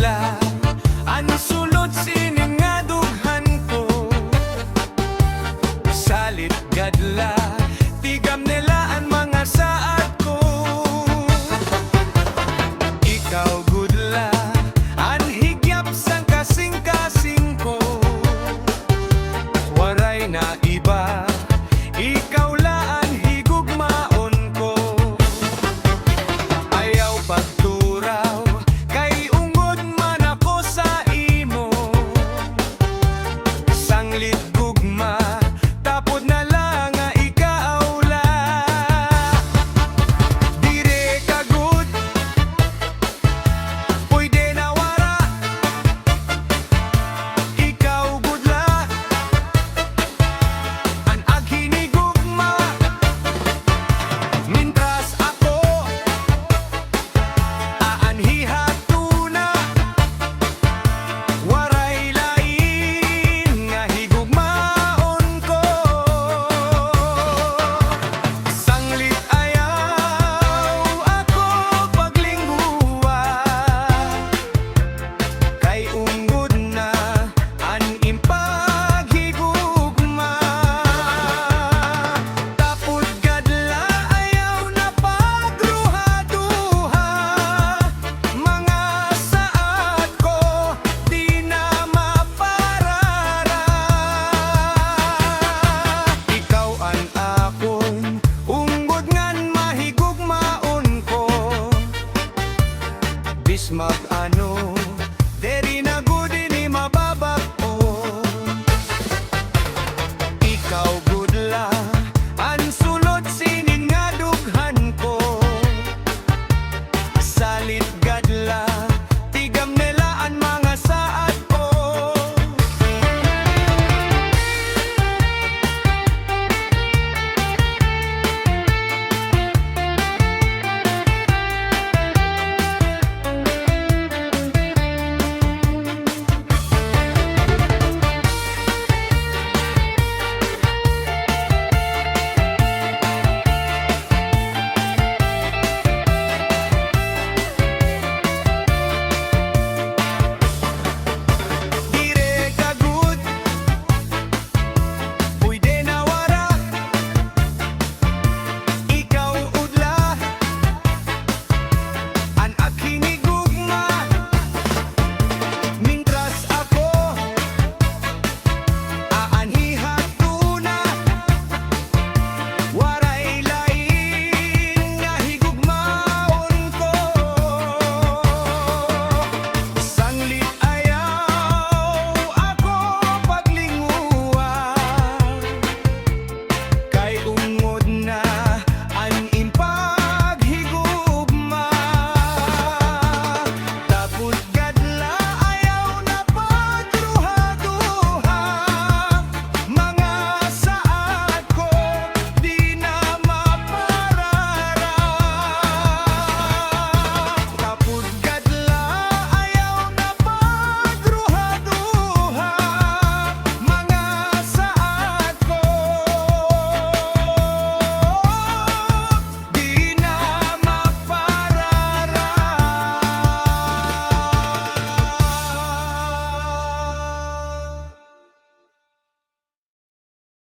gadla, ang sulod sining nga dughan ko. Salit gadla, tigam nila ang mga saad ko. Ikaw gudla, ang higyap sang kasing-kasing ko. Waray na iba, ikaw la ang higugmaon ko. Ayaw pagturaw, kay ungod man ako sa imo. Sanglit gugma, tapod na lang nga ikaw la. Dire ka gud, pwede na wara. Ikaw gud la, ang aghinigugma. Mintras ako aanhiha tuna, waray lain nga higugmaon ko. Sanglit ayaw ako paglingguwa, kay ungod na ang impaghigugma. Tapod gadla ayaw na pagruha-duha, mga saad ko di na maparara. Ikaw ang akon, ungod ngan mahigugmaon ko. Bismag ano, deri na